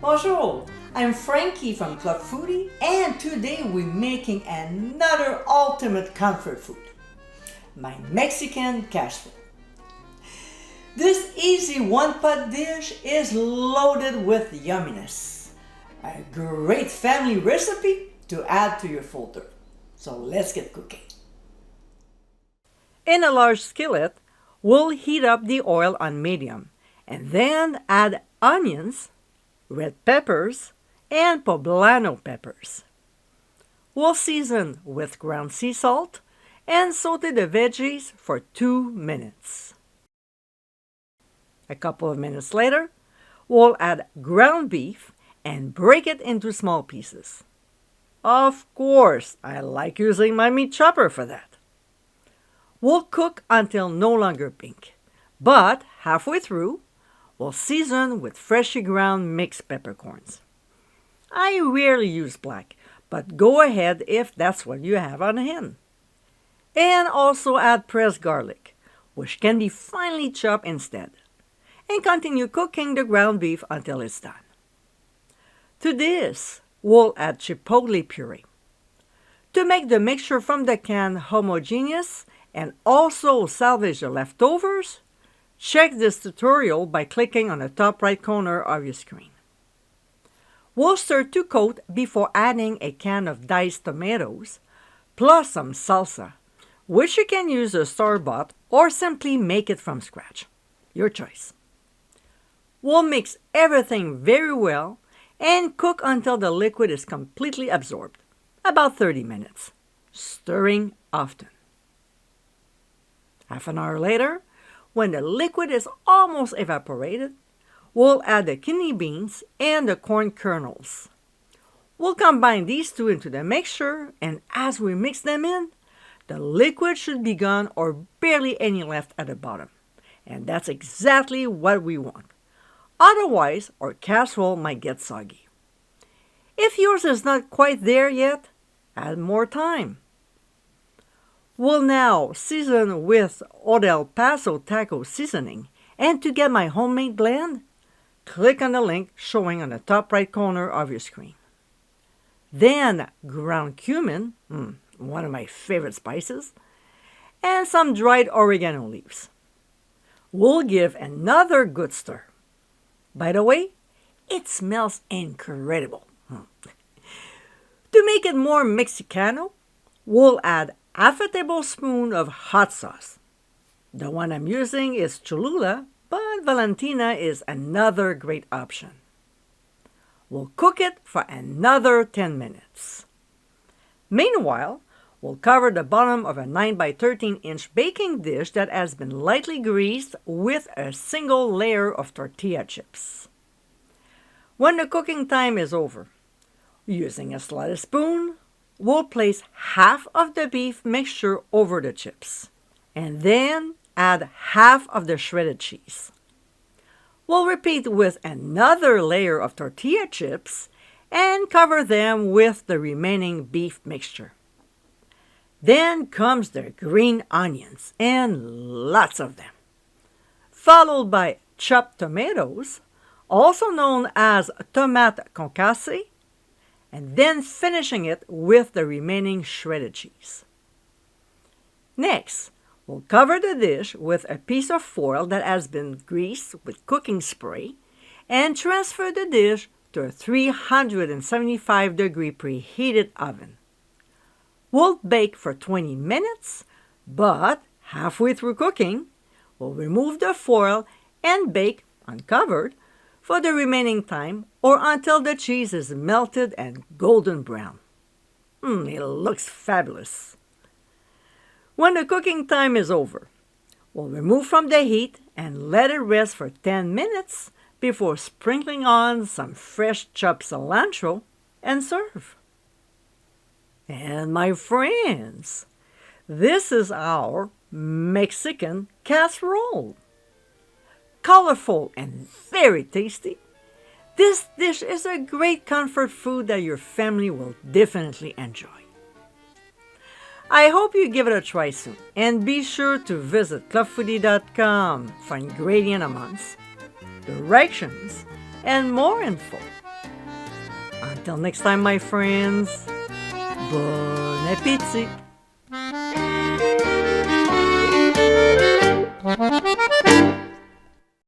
Bonjour, I'm Frankie from Club Foodie, and today we're making another ultimate comfort food, my Mexican Casserole. This easy one-pot dish is loaded with yumminess, a great family recipe to add to your folder. So let's get cooking. In a large skillet, we'll heat up the oil on medium and then add onions, red peppers, and poblano peppers. We'll season with ground sea salt and saute the veggies for 2 minutes. A couple of minutes later, we'll add ground beef and break it into small pieces. Of course, I like using my meat chopper for that. We'll cook until no longer pink, but halfway through, we'll season with freshly ground mixed peppercorns. I rarely use black, but go ahead if that's what you have on hand. And also add pressed garlic, which can be finely chopped instead, and continue cooking the ground beef until it's done. To this, we'll add chipotle puree. To make the mixture from the can homogeneous and also salvage the leftovers, check this tutorial by clicking on the top right corner of your screen. We'll stir to coat before adding a can of diced tomatoes, plus some salsa, which you can use a store-bought or simply make it from scratch. Your choice. We'll mix everything very well and cook until the liquid is completely absorbed, about 30 minutes, stirring often. Half an hour later, when the liquid is almost evaporated, we'll add the kidney beans and the corn kernels. We'll combine these two into the mixture, and as we mix them in, the liquid should be gone or barely any left at the bottom. And that's exactly what we want. Otherwise, our casserole might get soggy. If yours is not quite there yet, add more time. We'll now season with Old El Paso taco seasoning, and to get my homemade blend, click on the link showing on the top right corner of your screen. Then ground cumin, one of my favorite spices, and some dried oregano leaves. We'll give another good stir. By the way, it smells incredible. To make it more Mexicano, we'll add half a tablespoon of hot sauce. The one I'm using is Cholula, but Valentina is another great option. We'll cook it for another 10 minutes. Meanwhile, we'll cover the bottom of a 9 by 13 inch baking dish that has been lightly greased with a single layer of tortilla chips. When the cooking time is over, using a slotted spoon, we'll place half of the beef mixture over the chips, and then add half of the shredded cheese. We'll repeat with another layer of tortilla chips and cover them with the remaining beef mixture. Then comes the green onions, and lots of them, followed by chopped tomatoes, also known as tomate concasse, and then finishing it with the remaining shredded cheese. Next, we'll cover the dish with a piece of foil that has been greased with cooking spray and transfer the dish to a 375-degree preheated oven. We'll bake for 20 minutes, but halfway through cooking, we'll remove the foil and bake uncovered for the remaining time or until the cheese is melted and golden brown. It looks fabulous. When the cooking time is over, we'll remove from the heat and let it rest for 10 minutes before sprinkling on some fresh chopped cilantro and serve. And my friends, this is our Mexican casserole. Colorful and very tasty, this dish is a great comfort food that your family will definitely enjoy. I hope you give it a try soon, and be sure to visit clubfoodie.com for ingredient amounts, directions, and more info. Until next time, my friends, bon appétit!